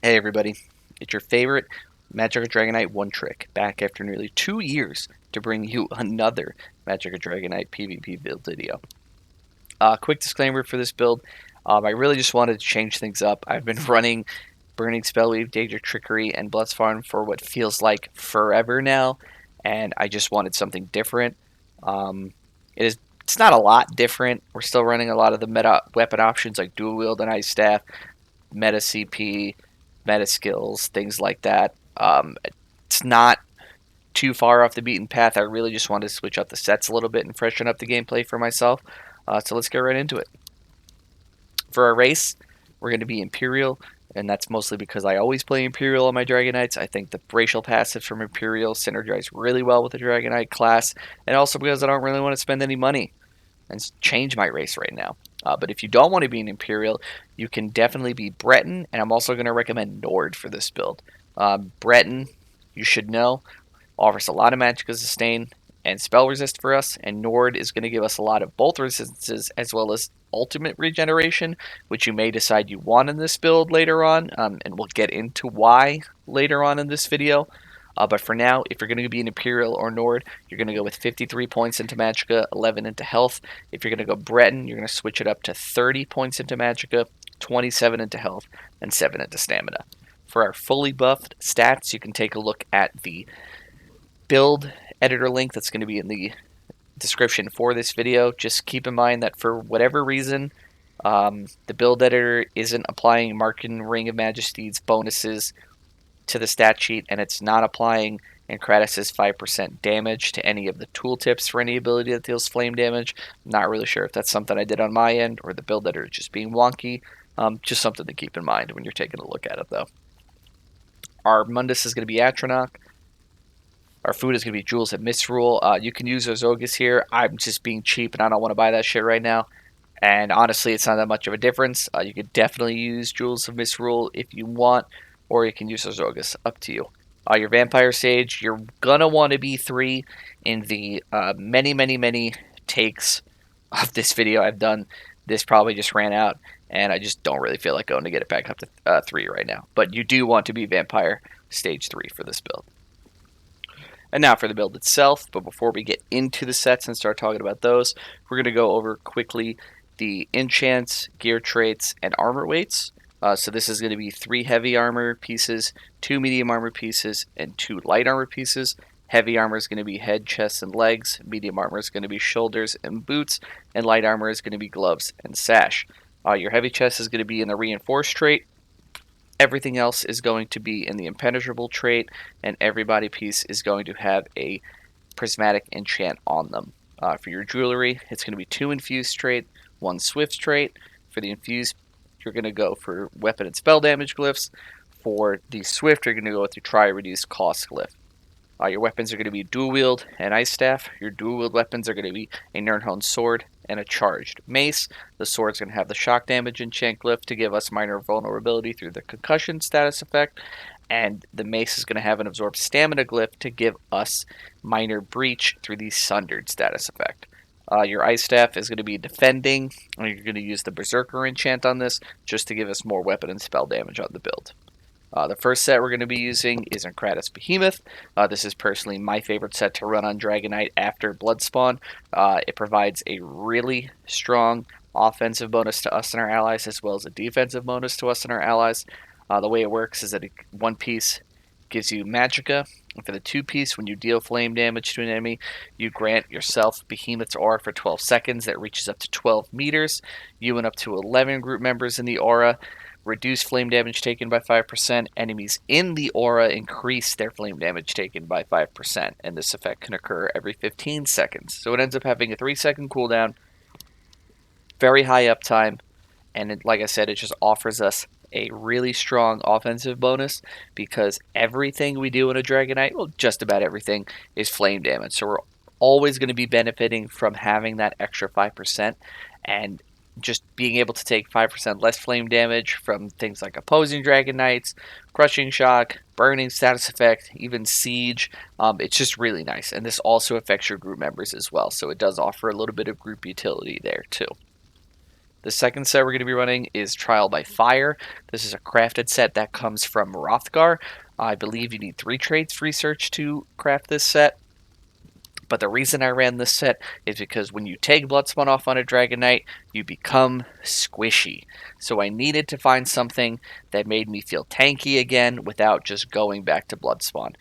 Hey everybody, it's your favorite Magic Dragonite One Trick, back after nearly 2 years to bring you another Magic Dragonite PvP build video. Quick disclaimer for this build, I really just wanted to change things up. I've been running Burning Spellweave, Danger Trickery, and Bloodspawn for what feels like forever now, and I just wanted something different. Um, it's not a lot different. We're still running a lot of the meta weapon options like Dual Wield and Ice Staff, meta CP, meta skills, things like that. It's not too far off the beaten path. I really just wanted to switch up the sets a little bit and freshen up the gameplay for myself. So let's get right into it. For our race, we're going to be Imperial, and that's mostly because I always play Imperial on my Dragonites. I think the racial passives from Imperial synergize really well with the Dragonite class, and also because I don't really want to spend any money and change my race right now. But if you don't want to be an Imperial, you can definitely be Breton, and I'm also going to recommend Nord for this build. Breton, you should know, offers a lot of Magicka Sustain and Spell Resist for us, and Nord is going to give us a lot of both resistances as well as ultimate regeneration, which you may decide you want in this build later on, and we'll get into why later on in this video. But for now, if you're going to be an Imperial or Nord, you're going to go with 53 points into Magicka, 11 into health. If you're going to go Breton, you're going to switch it up to 30 points into Magicka, 27 into health, and 7 into stamina. For our fully buffed stats, you can take a look at the build editor link that's going to be in the description for this video. Just keep in mind that for whatever reason, the build editor isn't applying Markin Ring of Majesty's bonuses to the stat sheet, and it's not applying Encratis' 5% damage to any of the tooltips for any ability that deals flame damage. I'm not really sure if that's something I did on my end or the build editor just being wonky. Just something to keep in mind when you're taking a look at it, though. Our Mundus is going to be Atronach. Our food is going to be Jewels of Misrule. You can use Ozogus here. I'm just being cheap and I don't want to buy that shit right now. And honestly, it's not that much of a difference. You could definitely use Jewels of Misrule if you want, or you can use Ozogus. Up to you. Your Vampire Sage, you're going to want to be 3 in the many takes of this video I've done. This probably just ran out, and I just don't really feel like going to get it back up to 3 right now. But you do want to be Vampire Stage 3 for this build. And now for the build itself, but before we get into the sets and start talking about those, we're going to go over quickly the enchants, gear traits, and armor weights. So this is going to be 3 heavy armor pieces, 2 medium armor pieces, and 2 light armor pieces. Heavy armor is going to be head, chest, and legs. Medium armor is going to be shoulders and boots, and light armor is going to be gloves and sash. Your heavy chest is going to be in the reinforced trait. Everything else is going to be in the impenetrable trait, and every body piece is going to have a prismatic enchant on them. For your jewelry, it's going to be 2 infused trait, 1 swift trait. For the infused, you're going to go for weapon and spell damage glyphs. For the swift, you're going to go with your try reduced cost glyph. Your weapons are going to be dual wield and ice staff. Your dual wield weapons are going to be a Nirnhone sword and a charged mace. The sword's going to have the shock damage enchant glyph to give us minor vulnerability through the concussion status effect, and the mace is going to have an absorb stamina glyph to give us minor breach through the sundered status effect. Your ice staff is going to be defending, and you're going to use the berserker enchant on this just to give us more weapon and spell damage on the build. The first set we're going to be using is Encratis Behemoth. This is personally my favorite set to run on Dragonite after Bloodspawn. It provides a really strong offensive bonus to us and our allies, as well as a defensive bonus to us and our allies. The way it works is that 1 piece gives you Magicka, and for the 2 piece, when you deal flame damage to an enemy, you grant yourself Behemoth's aura for 12 seconds that reaches up to 12 meters. You and up to 11 group members in the aura reduce flame damage taken by 5%. Enemies in the aura increase their flame damage taken by 5%, and this effect can occur every 15 seconds. So it ends up having a 3-second cooldown, very high uptime, and like I said, it just offers us a really strong offensive bonus because everything we do in a Dragonite, well, just about everything, is flame damage. So we're always going to be benefiting from having that extra 5%, and just being able to take 5% less flame damage from things like opposing Dragonites, Crushing Shock, Burning status effect, even Siege. It's just really nice. And this also affects your group members as well, so it does offer a little bit of group utility there too. The second set we're going to be running is Trial by Fire. This is a crafted set that comes from Rothgar. I believe you need 3 traits research to craft this set. But the reason I ran this set is because when you take Bloodspawn off on a Dragon Knight, you become squishy. So I needed to find something that made me feel tanky again without just going back to Bloodspawn.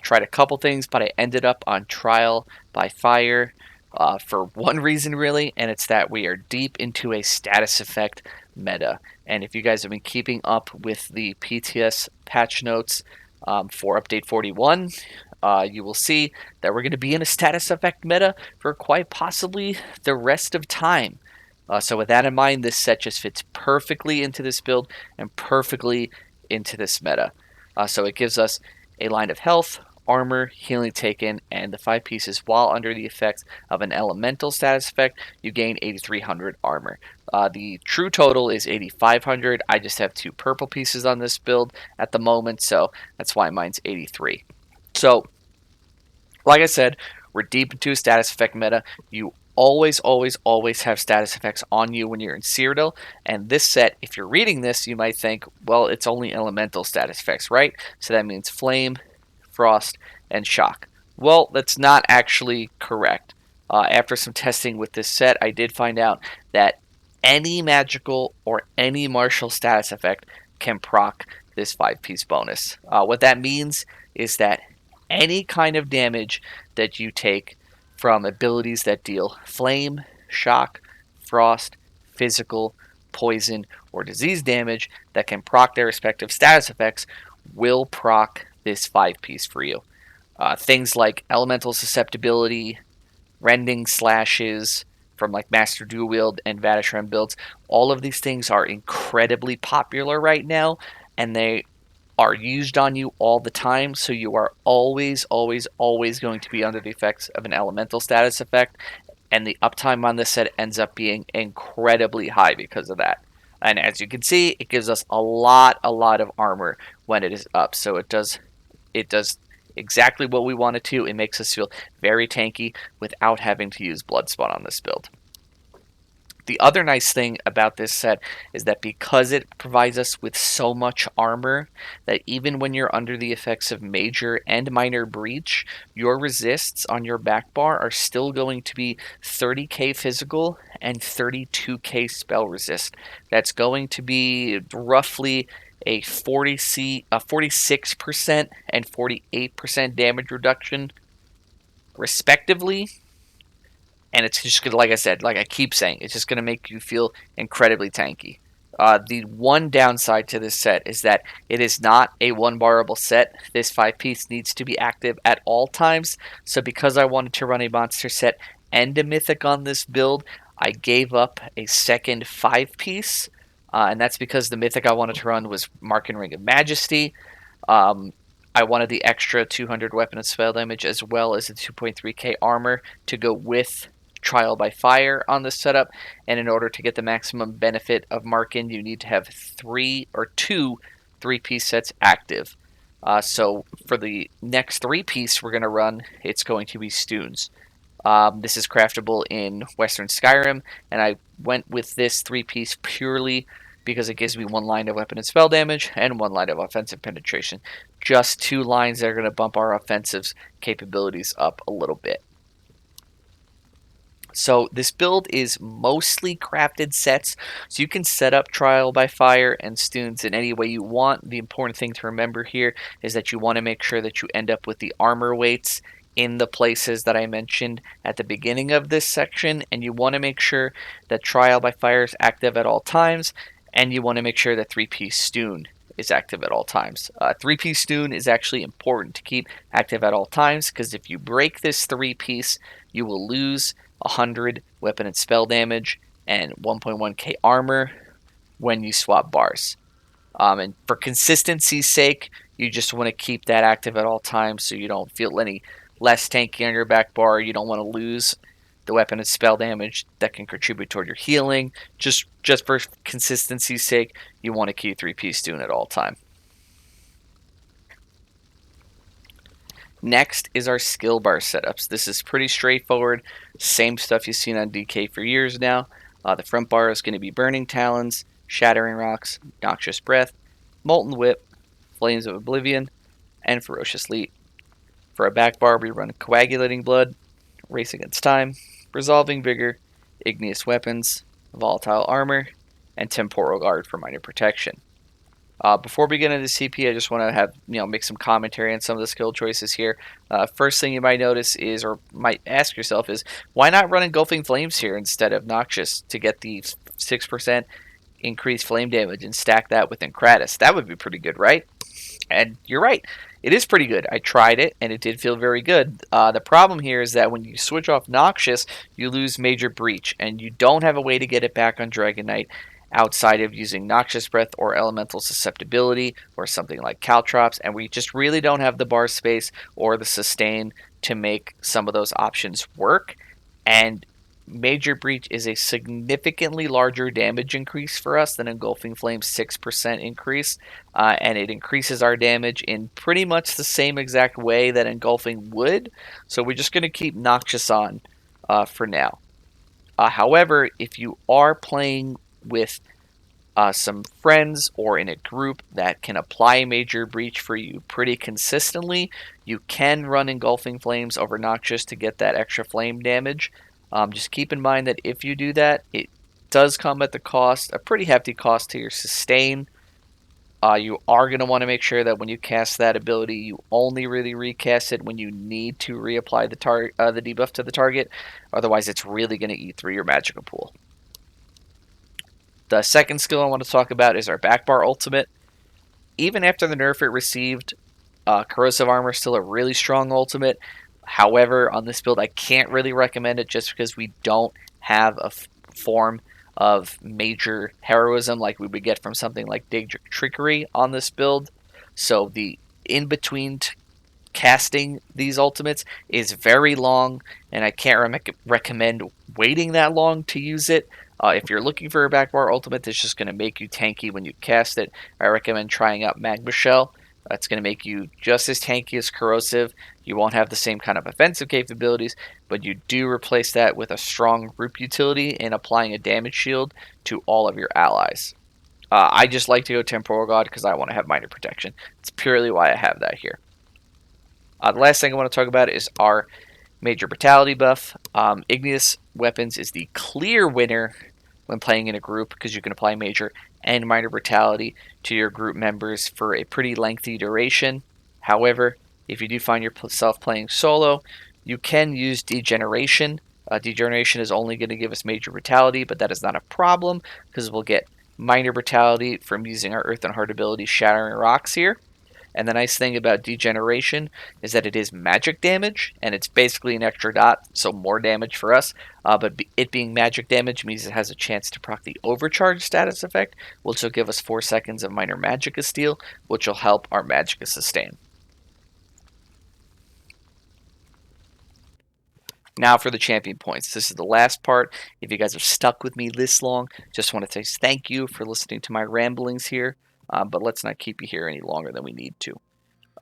Tried a couple things, but I ended up on Trial by Fire for one reason really, and it's that we are deep into a status effect meta. And if you guys have been keeping up with the PTS patch notes for update 41, you will see that we're going to be in a status effect meta for quite possibly the rest of time. So with that in mind, this set just fits perfectly into this build and perfectly into this meta. So it gives us a line of health, armor, healing taken, and the 5 pieces. While under the effects of an elemental status effect, you gain 8,300 armor. The true total is 8,500. I just have 2 purple pieces on this build at the moment, so that's why mine's 83. So, like I said, we're deep into a status effect meta. You always have status effects on you when you're in Cyrodiil, and this set, if you're reading this, you might think, well, it's only elemental status effects, right? So that means Flame, Frost, and Shock. Well, that's not actually correct. After some testing with this set, I did find out that any magical or any martial status effect can proc this 5-piece bonus. What that means is that any kind of damage that you take from abilities that deal flame, shock, frost, physical, poison, or disease damage that can proc their respective status effects will proc this 5-piece for you. Things like elemental susceptibility, rending slashes from like Master Dual Wield and Vadashram builds, all of these things are incredibly popular right now, and they are used on you all the time, so you are always going to be under the effects of an elemental status effect, and the uptime on this set ends up being incredibly high because of that. And as you can see, it gives us a lot of armor when it is up, so it does exactly what we want it to. It makes us feel very tanky without having to use Bloodspawn on this build. The other nice thing about this set is that because it provides us with so much armor, that even when you're under the effects of major and minor breach, your resists on your back bar are still going to be 30k physical and 32k spell resist. That's going to be roughly a 46% and 48% damage reduction, respectively. And it's just gonna, like I said, like I keep saying, it's just gonna make you feel incredibly tanky. The one downside to this set is that it is not a 1-barable set. This 5-piece needs to be active at all times. So because I wanted to run a monster set and a mythic on this build, I gave up a second 5-piece. And that's because the mythic I wanted to run was Mark and Ring of Majesty. I wanted the extra 200 weapon and spell damage as well as the 2.3k armor to go with Trial by Fire on this setup, and in order to get the maximum benefit of Markin, you need to have 2 3-piece sets active. So for the next 3-piece we're going to run, it's going to be Stoons. This is craftable in Western Skyrim, and I went with this 3-piece purely because it gives me 1 line of weapon and spell damage and 1 line of offensive penetration. Just 2 lines that are going to bump our offensive capabilities up a little bit. So this build is mostly crafted sets, so you can set up Trial by Fire and Stoons in any way you want. The important thing to remember here is that you want to make sure that you end up with the armor weights in the places that I mentioned at the beginning of this section, and you want to make sure that Trial by Fire is active at all times, and you want to make sure that 3-piece Stoon is active at all times. 3-piece Stoon is actually important to keep active at all times, because if you break this 3-piece, you will lose 100 weapon and spell damage and 1.1k armor when you swap bars. And for consistency's sake, you just want to keep that active at all times so you don't feel any less tanky on your back bar. You don't want to lose the weapon and spell damage that can contribute toward your healing. Just for consistency's sake, you want to keep 3-piece Stoon at all time. Next is our skill bar setups. This is pretty straightforward, same stuff you've seen on DK for years now. The front bar is going to be Burning Talons, Shattering Rocks, Noxious Breath, Molten Whip, Flames of Oblivion, and Ferocious Leap. For our back bar, we run Coagulating Blood, Race Against Time, Resolving Vigor, Igneous Weapons, Volatile Armor, and Temporal Guard for minor protection. Before we get into CP, I just want to have make some commentary on some of the skill choices here. First thing you might notice is, or might ask yourself, is why not run Engulfing Flames here instead of Noxious to get the 6% increased flame damage and stack that with Encratis? That would be pretty good, right? And you're right. It is pretty good. I tried it, and it did feel very good. The problem here is that when you switch off Noxious, you lose Major Breach, and you don't have a way to get it back on Dragon Knight outside of using Noxious Breath or Elemental Susceptibility or something like Caltrops, and we just really don't have the bar space or the sustain to make some of those options work. And Major Breach is a significantly larger damage increase for us than Engulfing Flame's 6% increase, and it increases our damage in pretty much the same exact way that Engulfing would, so we're just going to keep Noxious on for now. However, if you are playing with some friends or in a group that can apply Major Breach for you pretty consistently, you can run Engulfing Flames over Noxious to get that extra flame damage. Just keep in mind that if you do that, it does come at the cost, a pretty hefty cost to your sustain. You are going to want to make sure that when you cast that ability, you only really recast it when you need to reapply the debuff to the target. Otherwise, it's really going to eat through your Magicka pool. The second skill I want to talk about is our backbar ultimate. Even after the nerf it received, Corrosive Armor is still a really strong ultimate. However, on this build, I can't really recommend it just because we don't have a form of major heroism like we would get from something like Daedric Trickery on this build. So the in-between casting these ultimates is very long, and I can't recommend waiting that long to use it. If you're looking for a backbar ultimate that's just going to make you tanky when you cast it, I recommend trying out Magma Shell. It's going to make you just as tanky as Corrosive. You won't have the same kind of offensive capabilities, but you do replace that with a strong group utility in applying a damage shield to all of your allies. I just like to go Temporal Guard because I want to have minor protection. It's purely why I have that here. The last thing I want to talk about is our Major Brutality buff. Igneous Weapons is the clear winner when playing in a group because you can apply Major and Minor Brutality to your group members for a pretty lengthy duration. However, if you do find yourself playing solo, you can use Degeneration. Degeneration is only going to give us Major Brutality, but that is not a problem because we'll get Minor Brutality from using our Earth and Heart ability Shattering Rocks here. And the nice thing about Degeneration is that it is magic damage, and it's basically an extra dot, so more damage for us. But it being magic damage means it has a chance to proc the Overcharge status effect, which will give us 4 seconds of minor Magicka steal, which will help our Magicka sustain. Now for the champion points. This is the last part. If you guys have stuck with me this long, just want to say thank you for listening to my ramblings here. But let's not keep you here any longer than we need to.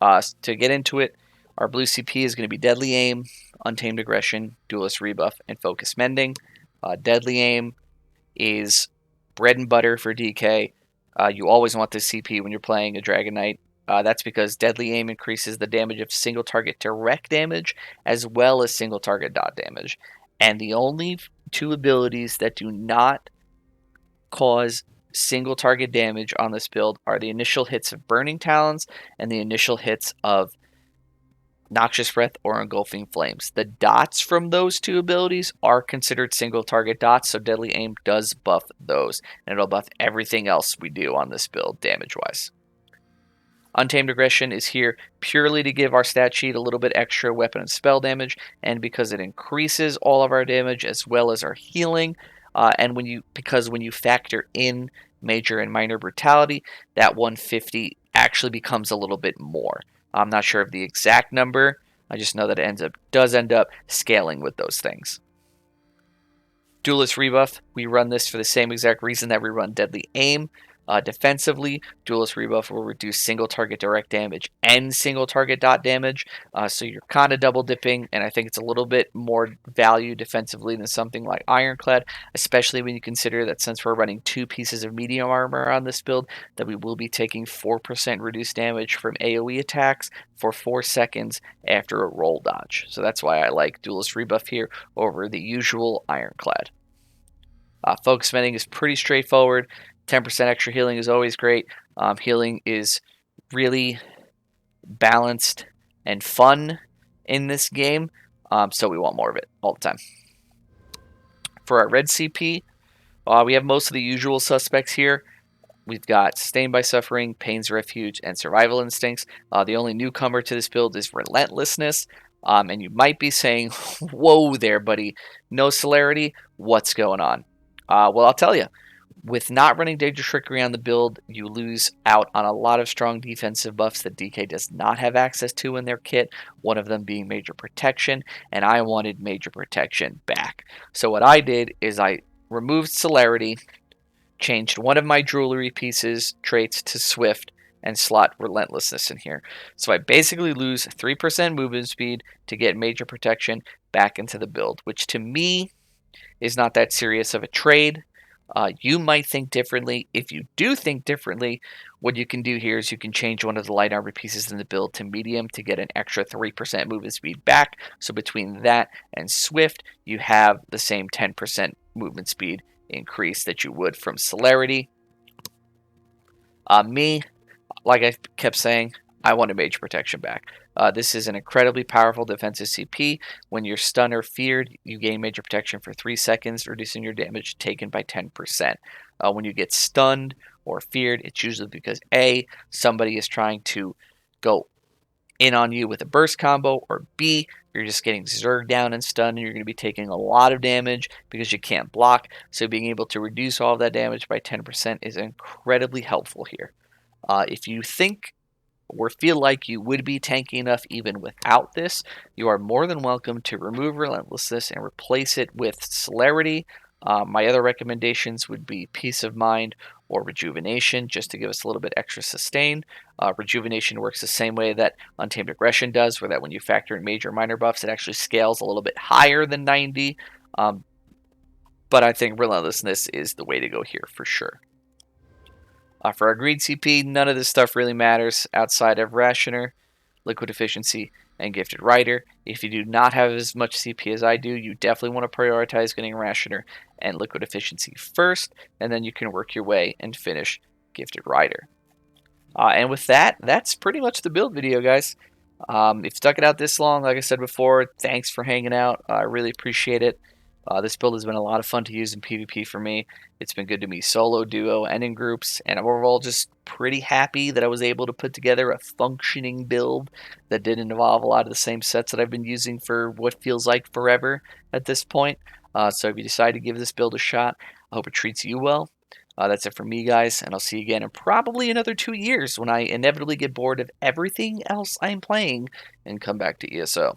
To get into it, our blue CP is going to be Deadly Aim, Untamed Aggression, Duelist Rebuff, and Focus Mending. Deadly Aim is bread and butter for DK. You always want this CP when you're playing a Dragon Knight. That's because Deadly Aim increases the damage of single target direct damage as well as single target dot damage. And the only two abilities that do not cause single target damage on this build are the initial hits of Burning Talons and the initial hits of Noxious Breath or Engulfing Flames. The dots from those two abilities are considered single target dots, so Deadly Aim does buff those, and it'll buff everything else we do on this build damage-wise. Untamed Aggression is here purely to give our stat sheet a little bit extra weapon and spell damage, and because it increases all of our damage as well as our healing. And when you factor in Major and Minor Brutality, that 150 actually becomes a little bit more. I'm not sure of the exact number. I just know that it does end up scaling with those things. Duelist Rebuff, we run this for the same exact reason that we run Deadly Aim. Defensively, Duelist Rebuff will reduce single target direct damage and single target dot damage, so you're kind of double dipping, and I think it's a little bit more value defensively than something like Ironclad, especially when you consider that since we're running 2 pieces of medium armor on this build, that we will be taking 4% reduced damage from AoE attacks for 4 seconds after a roll dodge. So that's why I like Duelist Rebuff here over the usual Ironclad. Focus Mending is pretty straightforward. 10% extra healing is always great. Healing is really balanced and fun in this game, so we want more of it all the time. For our red CP, we have most of the usual suspects here. We've got Sustained by Suffering, Pain's Refuge, and Survival Instincts. The only newcomer to this build is Relentlessness. And you might be saying, whoa there, buddy. No celerity? What's going on? Well, I'll tell you. With not running Danger Trickery on the build, you lose out on a lot of strong defensive buffs that DK does not have access to in their kit, one of them being Major Protection, and I wanted Major Protection back. So what I did is I removed Celerity, changed one of my jewelry pieces traits to Swift, and slot Relentlessness in here. So I basically lose 3% movement speed to get Major Protection back into the build, which to me is not that serious of a trade. You might think differently. If you do think differently, what you can do here is you can change one of the light armor pieces in the build to medium to get an extra 3% movement speed back. So between that and Swift, you have the same 10% movement speed increase that you would from Celerity. Me, like I kept saying, I wanted Major Protection back. This is an incredibly powerful defensive CP. When you're stunned or feared, you gain Major Protection for 3 seconds, reducing your damage taken by 10%. When you get stunned or feared, it's usually because A, somebody is trying to go in on you with a burst combo, or B, you're just getting zerged down and stunned, and you're going to be taking a lot of damage because you can't block. So being able to reduce all of that damage by 10% is incredibly helpful here. If you think or feel like you would be tanky enough even without this, you are more than welcome to remove Relentlessness and replace it with Celerity. My other recommendations would be Peace of Mind or Rejuvenation, just to give us a little bit extra sustain. Rejuvenation works the same way that Untamed Aggression does, where that when you factor in major and minor buffs, it actually scales a little bit higher than 90. But I think Relentlessness is the way to go here for sure. For our Greed CP, none of this stuff really matters outside of Rationer, Liquid Efficiency, and Gifted Rider. If you do not have as much CP as I do, you definitely want to prioritize getting Rationer and Liquid Efficiency first, and then you can work your way and finish Gifted Rider. And with that, that's pretty much the build video, guys. If you stuck it out this long, like I said before, thanks for hanging out. I really appreciate it. This build has been a lot of fun to use in PvP for me. It's been good to me solo, duo, and in groups, and I'm overall just pretty happy that I was able to put together a functioning build that didn't involve a lot of the same sets that I've been using for what feels like forever at this point. So if you decide to give this build a shot, I hope it treats you well. That's it from me, guys, and I'll see you again in probably another 2 years when I inevitably get bored of everything else I'm playing and come back to ESO.